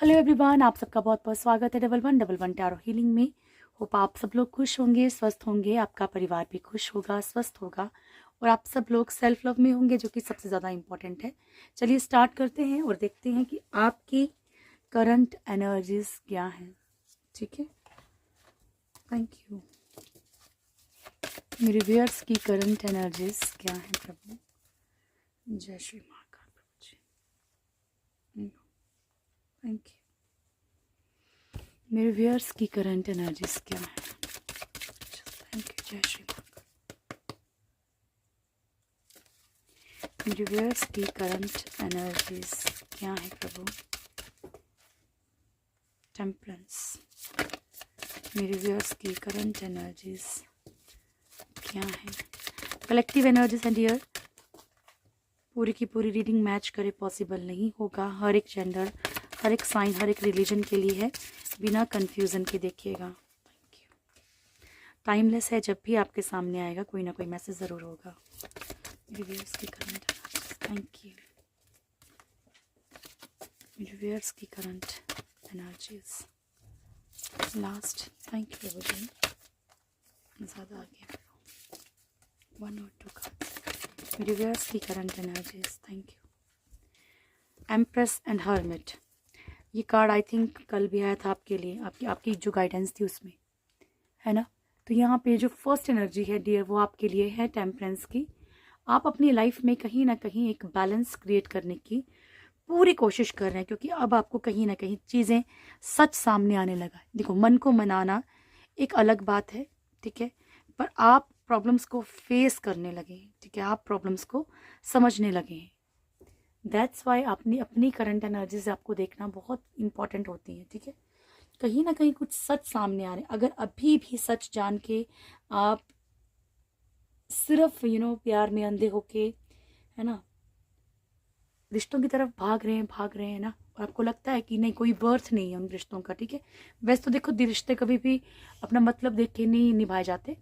Hello everyone, आप सबका बहुत बहुत स्वागत है डबल वन टैरो हीलिंग में। होप आप सब लोग खुश होंगे, स्वस्थ होंगे, आपका परिवार भी खुश होगा, स्वस्थ होगा और आप सब लोग सेल्फ लव में होंगे, जो कि सबसे ज़्यादा इम्पोर्टेंट है। चलिए स्टार्ट करते हैं और देखते हैं कि आपकी करंट एनर्जीज क्या हैं। ठीक है, थैंक यू। मेरे व्यूअर्स की करंट एनर्जीज क्या हैं प्रभु? जय श्री महाकाल प्रभु जी, थैंक यू। मेरे व्यूअर्स की करंट एनर्जीज क्या है? थैंक यू, जय श्री महाकाल। मेरे व्यूअर्स की करंट एनर्जीज क्या है प्रभु? टेम्परेंस। मेरे व्यूअर्स की करंट एनर्जीज क्या है? कलेक्टिव एनर्जीज एंड ईयर पूरी की पूरी रीडिंग मैच करे पॉसिबल नहीं होगा। हर एक जेंडर, हर एक साइन, हर एक रिलीजन के लिए है, बिना कंफ्यूजन के देखिएगा। Thank you. टाइमलेस है, जब भी आपके सामने आएगा कोई ना कोई मैसेज ज़रूर होगा। मेरे व्यूअर्स की करंट, थैंक यू। मेरे व्यूअर्स की current energies last, thank you Prabhu ji. ज़्यादा आगे वन और टू कार्ड्स। मेरे व्यूअर्स की current energies, thank you. Empress and hermit, ये कार्ड आई थिंक कल भी आया था आपके लिए, आपकी जो गाइडेंस थी उसमें, है ना। तो यहाँ पे जो फर्स्ट एनर्जी है डियर, वो आपके लिए है टेम्परेंस की। आप अपनी लाइफ में कहीं ना कहीं एक बैलेंस क्रिएट करने की पूरी कोशिश कर रहे हैं, क्योंकि अब आपको कहीं ना कहीं चीज़ें सच सामने आने लगा है। देखो, मन को मनाना एक अलग बात है, ठीक है, पर आप प्रॉब्लम्स को फेस करने लगे हैं, ठीक है, आप प्रॉब्लम्स को समझने लगे हैं। दैट्स वाई अपनी करंट एनर्जी से आपको देखना बहुत इंपॉर्टेंट होती है, ठीक है। कहीं ना कहीं कुछ सच सामने आ रहे हैं। अगर अभी भी सच जान के आप सिर्फ प्यार में अंधे होके, है ना, रिश्तों की तरफ भाग रहे हैं ना, और आपको लगता है कि नहीं, कोई बर्थ नहीं है उन रिश्तों का, ठीक है। वैसे तो देखो, रिश्ते कभी भी अपना मतलब देख के नहीं निभाए जाते,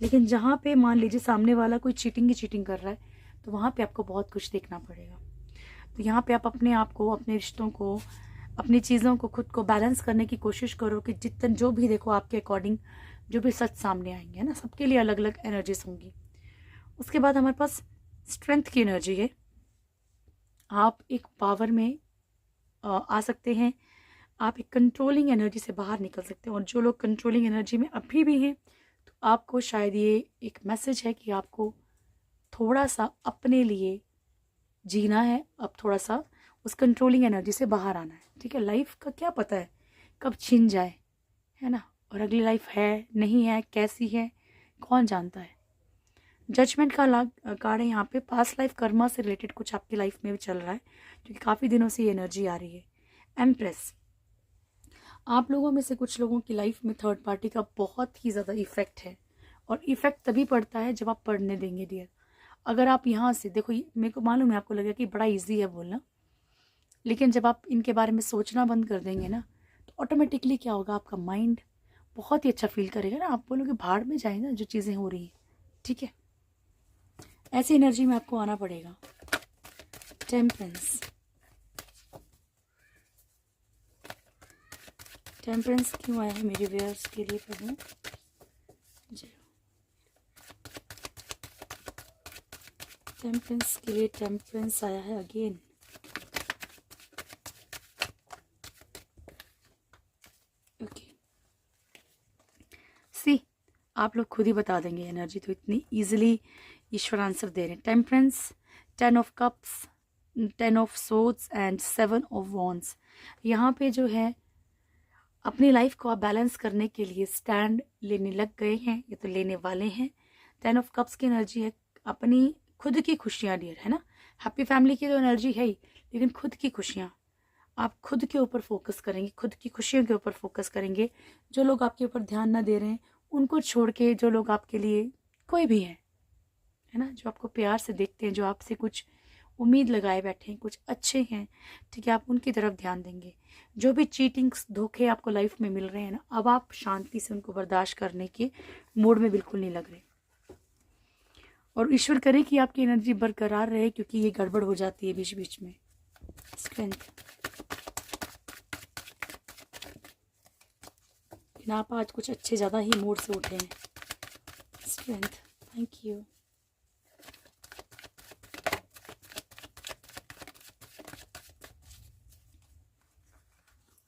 लेकिन जहाँ पे मान लीजिए सामने वाला कोई चीटिंग कर रहा है, तो वहाँ पे आपको बहुत कुछ देखना पड़ेगा। तो यहाँ पे आप अपने आप को, अपने रिश्तों को, अपनी चीज़ों को, खुद को बैलेंस करने की कोशिश करो कि जितना जो भी देखो आपके अकॉर्डिंग जो भी सच सामने आएंगे, है ना, सबके लिए अलग अलग एनर्जीज होंगी। उसके बाद हमारे पास स्ट्रेंथ की एनर्जी है। आप एक पावर में आ सकते हैं, आप एक कंट्रोलिंग एनर्जी से बाहर निकल सकते हैं। और जो लोग कंट्रोलिंग एनर्जी में अभी भी हैं, तो आपको शायद ये एक मैसेज है कि आपको थोड़ा सा अपने लिए जीना है, अब थोड़ा सा उस कंट्रोलिंग एनर्जी से बाहर आना है, ठीक है। लाइफ का क्या पता है कब छिन जाए, है ना, और अगली लाइफ है नहीं है, कैसी है, कौन जानता है। जजमेंट का कार्ड है यहाँ पे। पास्ट लाइफ कर्मा से रिलेटेड कुछ आपकी लाइफ में भी चल रहा है, क्योंकि काफ़ी दिनों से ये एनर्जी आ रही है। एम्प्रेस, आप लोगों में से कुछ लोगों की लाइफ में थर्ड पार्टी का बहुत ही ज़्यादा इफेक्ट है, और इफेक्ट तभी पड़ता है जब आप पढ़ने देंगे डियर। अगर आप यहाँ से देखो, मेरे को मालूम है आपको लगेगा कि बड़ा इजी है बोलना, लेकिन जब आप इनके बारे में सोचना बंद कर देंगे ना, तो ऑटोमेटिकली क्या होगा, आपका माइंड बहुत ही अच्छा फील करेगा ना, आप बोलोगे भाड़ में जाए ना जो चीज़ें हो रही हैं, ठीक है। ऐसी एनर्जी में आपको आना पड़ेगा। टेम्परेंस, टेम्परेंस क्यों आया है मेरे व्यूअर्स के लिए प्रभु? जय। टेम्परेंस के लिए टेम्परेंस आया है अगेन। ओके, सी, आप लोग खुद ही बता देंगे, एनर्जी तो इतनी इजीली ईश्वर आंसर दे रहे हैं। Temperance, 10 of cups, 10 of swords and 7 of wands. यहाँ पे जो है अपनी लाइफ को आप बैलेंस करने के लिए स्टैंड लेने लग गए हैं या तो लेने वाले हैं। 10 ऑफ कप्स की एनर्जी है अपनी खुद की खुशियाँ डियर, है ना। हैप्पी फैमिली की तो एनर्जी है ही, लेकिन खुद की खुशियाँ, आप खुद के ऊपर फोकस करेंगे, खुद की खुशियों के ऊपर फोकस करेंगे। जो लोग आपके ऊपर ध्यान ना दे रहे हैं उनको छोड़ के, जो लोग आपके लिए कोई भी है ना, जो आपको प्यार से देखते हैं, जो आपसे कुछ उम्मीद लगाए बैठे हैं, कुछ अच्छे हैं, ठीक है, आप उनकी तरफ ध्यान देंगे। जो भी चीटिंग धोखे आपको लाइफ में मिल रहे हैं ना, अब आप शांति से उनको बर्दाश्त करने के मूड में बिल्कुल नहीं लग रहे। और ईश्वर करे कि आपकी एनर्जी बरकरार रहे, क्योंकि ये गड़बड़ हो जाती है बीच बीच में। स्ट्रेंथ, लेकिन आप आज कुछ अच्छे ज़्यादा ही मूड से उठे हैं। Strength, thank you.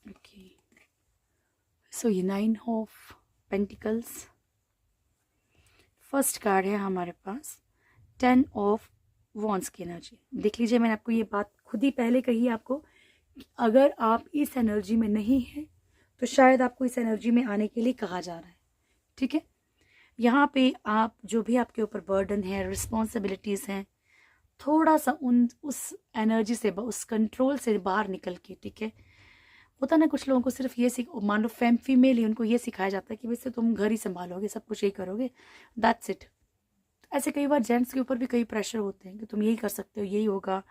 ओके, सो ये 9 ऑफ पेंटिकल्स। फर्स्ट कार्ड है हमारे पास 10 ऑफ वॉन्ड्स की एनर्जी। देख लीजिए, मैंने आपको ये बात खुद ही पहले कही आपको, अगर आप इस एनर्जी में नहीं हैं तो शायद आपको इस एनर्जी में आने के लिए कहा जा रहा है। ठीक है, यहाँ पे आप जो भी आपके ऊपर बर्डन है, रिस्पॉन्सिबिलिटीज़ हैं, थोड़ा सा उस एनर्जी से, उस कंट्रोल से बाहर निकल के, ठीक है। होता ना कुछ लोगों को सिर्फ ये मान लो फीमेल ही, उनको ये सिखाया जाता है कि वैसे तुम घर ही संभालोगे, सब कुछ यही करोगे, दैट्स इट। ऐसे कई बार जेंट्स के ऊपर भी कई प्रेशर होते हैं कि तुम यही कर सकते हो, यही होगा,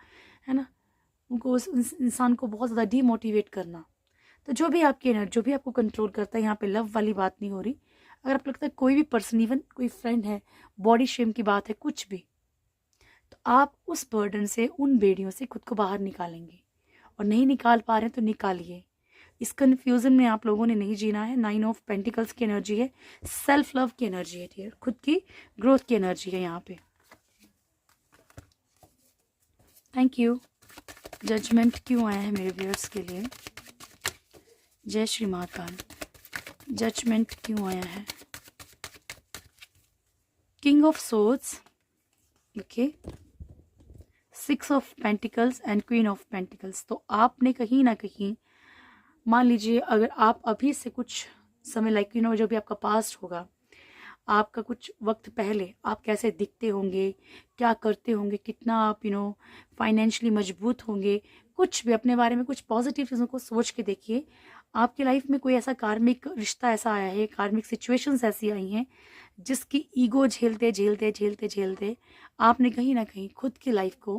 है ना। उनको उस इंसान को बहुत ज़्यादा डीमोटिवेट करना। तो जो भी आपकी एनर्जी, जो भी आपको कंट्रोल करता है, यहाँ पे लव वाली बात नहीं हो रही। अगर आपको लगता है कोई भी पर्सन, इवन कोई फ्रेंड है, बॉडी शेम की बात है, कुछ भी, तो आप उस बर्डन से, उन बेड़ियों से खुद को बाहर निकालेंगे। और नहीं निकाल पा रहे हैं तो निकालिए। इस कन्फ्यूजन में आप लोगों ने नहीं जीना है। 9 ऑफ पेंटिकल्स की एनर्जी है, सेल्फ लव की एनर्जी है डियर, खुद की ग्रोथ की एनर्जी है यहाँ पे। Thank you. जजमेंट क्यों आया है मेरे व्यूअर्स के लिए? जय श्री महाकाल। जजमेंट क्यों आया है? King of swords, okay, 6 of pentacles and queen of pentacles. तो आपने कहीं ना कहीं, मान लीजिए अगर आप अभी से कुछ समय, लाइक यू नो, जो भी आपका पास्ट होगा, आपका कुछ वक्त पहले आप कैसे दिखते होंगे, क्या करते होंगे, कितना आप फाइनेंशियली मजबूत होंगे, कुछ भी अपने बारे में कुछ पॉजिटिव चीज़ों को सोच के देखिए। आपकी लाइफ में कोई ऐसा कार्मिक रिश्ता ऐसा आया है, कार्मिक सिचुएशंस ऐसी आई हैं जिसकी ईगो झेलते झेलते झेलते झेलते आपने कहीं ना कहीं खुद की लाइफ को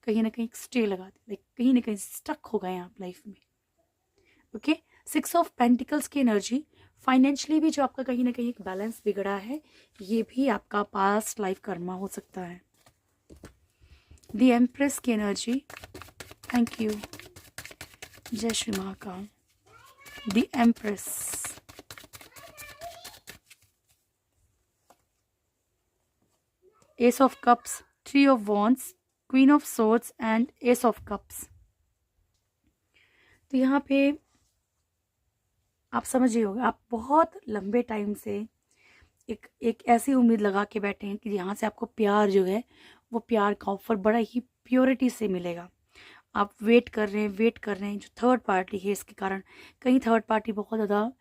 कहीं ना कहीं स्टे लगा दी, लाइक कहीं ना कहीं स्टक हो गए आप लाइफ में। ओके, 6 ऑफ पेंटिकल्स की एनर्जी, फाइनेंशियली भी जो आपका कहीं ना कहीं एक बैलेंस बिगड़ा है, ये भी आपका पास्ट लाइफ कर्मा हो सकता है। द एम्प्रेस की एनर्जी, थैंक यू। जय Shri Mahakal. The empress, S of cups, 3 of wands, queen of swords and S of cups. तो यहाँ पे आप समझिए होगा, आप बहुत लंबे टाइम से एक ऐसी उम्मीद लगा के बैठे हैं कि यहाँ से आपको प्यार जो है, वो प्यार का ऑफर बड़ा ही प्योरिटी से मिलेगा। आप वेट कर रहे हैं। जो थर्ड पार्टी है, इसके कारण कहीं थर्ड पार्टी बहुत ज़्यादा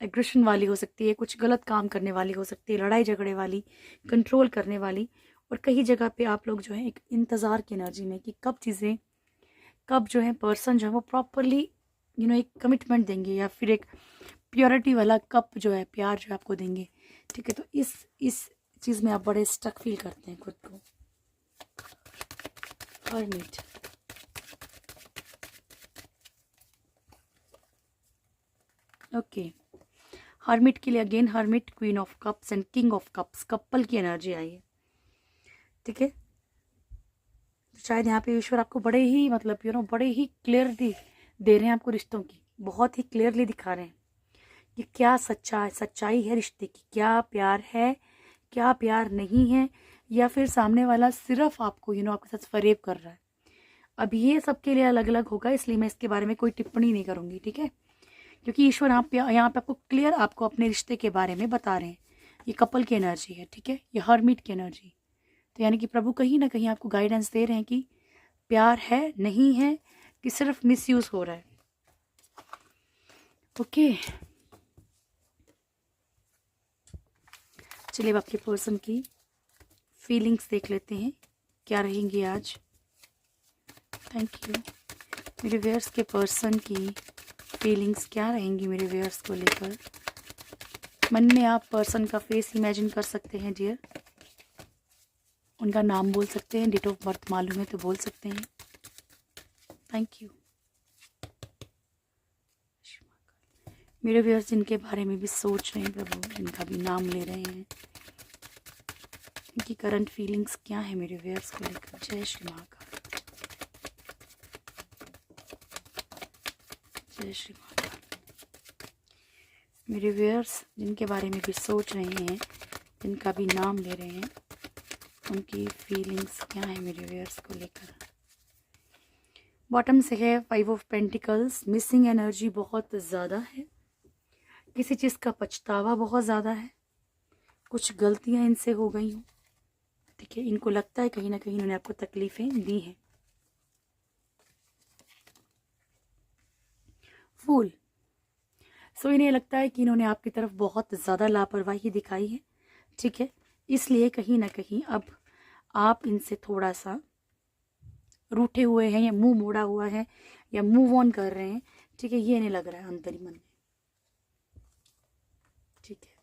एग्रेशन वाली हो सकती है, कुछ गलत काम करने वाली हो सकती है, लड़ाई झगड़े वाली, कंट्रोल करने वाली। और कई जगह पे आप लोग जो है एक इंतज़ार की एनर्जी में कि कब जो है पर्सन जो है वो प्रॉपरली एक कमिटमेंट देंगे, या फिर एक प्योरिटी वाला कप जो है, प्यार जो है आपको देंगे। ठीक है, तो इस चीज़ में आप बड़े स्टक फील करते हैं खुद को। हर्मिट, ओके, हर्मिट के लिए again hermit, queen of cups and king of cups, couple की एनर्जी आई है। ठीक है, शायद यहाँ पे ईश्वर आपको बड़े ही बड़े ही क्लियरली दे रहे हैं आपको रिश्तों की, बहुत ही क्लियरली दिखा रहे हैं कि क्या सच्चाई है रिश्ते की, क्या प्यार है, क्या प्यार नहीं है, या फिर सामने वाला सिर्फ आपको आपके साथ फरेब कर रहा है। अब ये सबके लिए अलग अलग होगा, इसलिए मैं इसके बारे में कोई टिप्पणी नहीं करूँगी। ठीक है, क्योंकि ईश्वर यहाँ पे आपको क्लियर आपको अपने रिश्ते के बारे में बता रहे हैं। ये कपल की एनर्जी है, ठीक है, ये हर्मिट की एनर्जी। तो यानी कि प्रभु कहीं ना कहीं आपको गाइडेंस दे रहे हैं कि प्यार है, नहीं है, कि सिर्फ मिसयूज हो रहा है। ओके, चलिए अब आपके पर्सन की फीलिंग्स देख लेते हैं क्या रहेंगी आज। Thank you. मेरे व्यूअर्स के पर्सन की फीलिंग्स क्या रहेंगी मेरे व्यूअर्स को लेकर? मन में आप पर्सन का फेस इमेजिन कर सकते हैं डियर, उनका नाम बोल सकते हैं, डेट ऑफ बर्थ मालूम है तो बोल सकते हैं। Thank you. मेरे व्यूअर्स जिनके बारे में भी सोच रहे हैं प्रभु, जिनका भी नाम ले रहे हैं, इनकी करंट फीलिंग्स क्या है मेरे व्यूअर्स को लेकर? जय श्री महाकाल, जय श्री महाकाल। मेरे व्यूअर्स जिनके बारे में भी सोच रहे हैं, जिनका भी नाम ले रहे हैं, उनकी फीलिंग्स क्या है मेरे व्यूअर्स को लेकर। बॉटम से है 5 ऑफ पेंटिकल्स। मिसिंग एनर्जी बहुत ज़्यादा है, किसी चीज़ का पछतावा बहुत ज़्यादा है, कुछ गलतियां इनसे हो गई हूँ, ठीक है। इनको लगता है कहीं ना कहीं इन्होंने आपको तकलीफ़ें दी हैं। फूल। सो इन्हें लगता है कि इन्होंने आपकी तरफ बहुत ज़्यादा लापरवाही दिखाई है, ठीक है। इसलिए कहीं ना कहीं अब आप इनसे थोड़ा सा रूठे हुए हैं, या मुंह मोड़ा हुआ है, या मूव ऑन कर रहे हैं, ठीक है। ये इन्हें लग रहा है अंतरी मन में, ठीक है।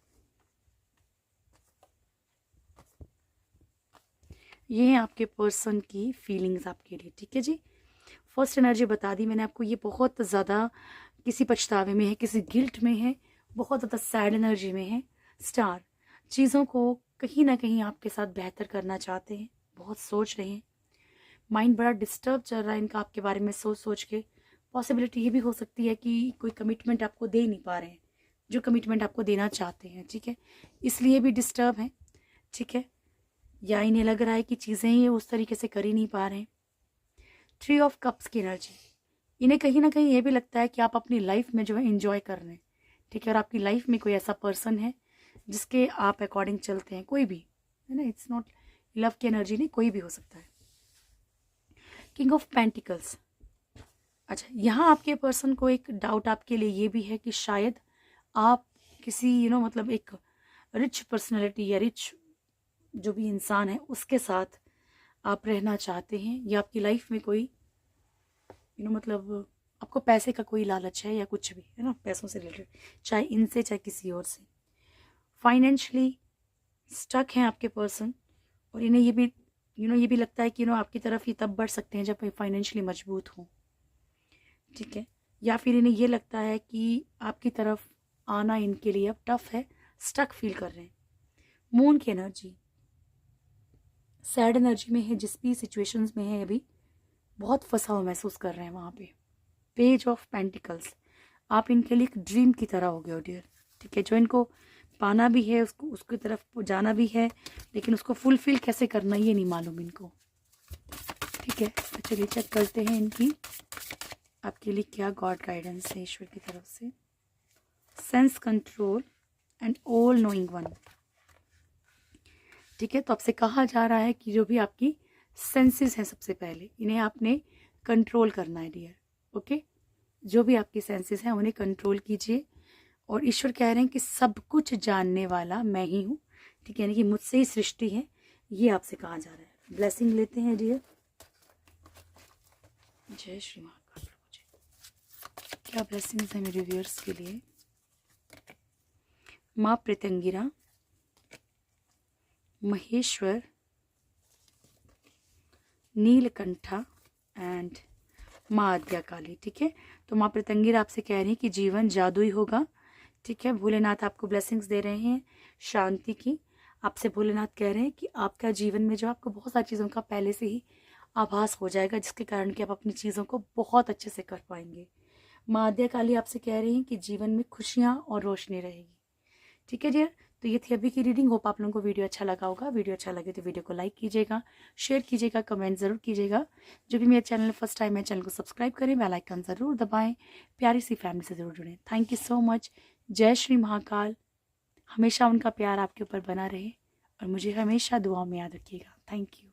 ये है आपके पर्सन की फीलिंग्स आपके लिए, ठीक है जी। फर्स्ट एनर्जी बता दी मैंने आपको, ये बहुत ज़्यादा किसी पछतावे में है, किसी गिल्ट में है, बहुत ज़्यादा सैड एनर्जी में है। स्टार। चीज़ों को कहीं ना कहीं आपके साथ बेहतर करना चाहते हैं, बहुत सोच रहे हैं। माइंड बड़ा डिस्टर्ब चल रहा है इनका आपके बारे में सोच सोच के। पॉसिबिलिटी ये भी हो सकती है कि कोई कमिटमेंट आपको दे नहीं पा रहे हैं, जो कमिटमेंट आपको देना चाहते हैं, ठीक है। इसलिए भी डिस्टर्ब हैं, ठीक है। या इन्हें लग रहा है कि चीज़ें ये उस तरीके से कर ही नहीं पा रहे हैं। 3 ऑफ कप्स की एनर्जी। इन्हें कहीं ना कहीं ये भी लगता है कि आप अपनी लाइफ में जो है इंजॉय कर रहे हैं, ठीक है। और आपकी लाइफ में कोई ऐसा पर्सन है जिसके आप अकॉर्डिंग चलते हैं, कोई भी है ना। इट्स नॉट लव की एनर्जी, नहीं, कोई भी हो सकता है। King of pentacles. अच्छा, यहाँ आपके पर्सन को एक डाउट आपके लिए ये भी है कि शायद आप किसी मतलब एक रिच पर्सनैलिटी या रिच जो भी इंसान है उसके साथ आप रहना चाहते हैं, या आपकी लाइफ में कोई मतलब आपको पैसे का कोई लालच है या कुछ भी है ना, पैसों से रिलेटेड, चाहे इनसे चाहे किसी और से। फाइनेंशियली स्टक हैं आपके पर्सन, और इन्हें ये भी ये भी लगता है कि आपकी तरफ ये तब बढ़ सकते हैं जब फाइनेंशियली मजबूत हो, ठीक है। या फिर इन्हें ये लगता है कि आपकी तरफ आना इनके लिए अब टफ है, स्टक फील कर रहे हैं। मून की एनर्जी। सैड एनर्जी में है, जिस भी सिचुएशंस में है अभी बहुत फंसा हुआ महसूस कर रहे हैं वहाँ पे। Page of pentacles. आप इनके लिए एक ड्रीम की तरह हो गए हो डियर, ठीक है। जो इनको पाना भी है, उसको उसकी तरफ जाना भी है, लेकिन उसको फुलफिल कैसे करना ये नहीं मालूम इनको, ठीक है। तो चलिए चेक करते हैं इनकी आपके लिए क्या गॉड गाइडेंस है ईश्वर की तरफ से। Sense control and all knowing one, ठीक है। तो आपसे कहा जा रहा है कि जो भी आपकी सेंसेस हैं, सबसे पहले इन्हें आपने कंट्रोल करना है डियर, ओके। जो भी आपकी सेंसेस हैं उन्हें कंट्रोल कीजिए। और ईश्वर कह रहे हैं कि सब कुछ जानने वाला मैं ही हूँ, ठीक है। यानी कि मुझसे ही सृष्टि है, ये आपसे कहा जा रहा है। ब्लेसिंग लेते हैं डियर। जय श्री महाकाल प्रभु जी। क्या ब्लेसिंग्स है मेरे व्यूअर्स के लिए। माँ प्रीतंगिरा, महेश्वर, नीलकंठा एंड माँ आद्या काली, ठीक है। तो माँ प्रीतंगिरा आपसे कह रही हैं कि जीवन जादुई होगा, ठीक है। भोलेनाथ आपको ब्लेसिंग्स दे रहे हैं शांति की। आपसे भोलेनाथ कह रहे हैं कि आपका जीवन में जो आपको बहुत सारी चीज़ों का पहले से ही आभास हो जाएगा, जिसके कारण कि आप अपनी चीज़ों को बहुत अच्छे से कर पाएंगे। माँ आद्या काली आपसे कह रही हैं कि जीवन में खुशियाँ और रोशनी रहेगी, ठीक है डियर। तो ये थी अभी की रीडिंग। होप आप लोगों को वीडियो अच्छा लगा होगा। वीडियो अच्छा लगे तो वीडियो को लाइक कीजिएगा, शेयर कीजिएगा, कमेंट ज़रूर कीजिएगा। जो भी मेरे चैनल फर्स्ट टाइम है, चैनल को सब्सक्राइब करें, बेल आइकन ज़रूर दबाएं, प्यारी सी फैमिली से ज़रूर जुड़ें। Thank you so much. जय श्री महाकाल। हमेशा उनका प्यार आपके ऊपर बना रहे और मुझे हमेशा दुआओं में याद रखिएगा। Thank you.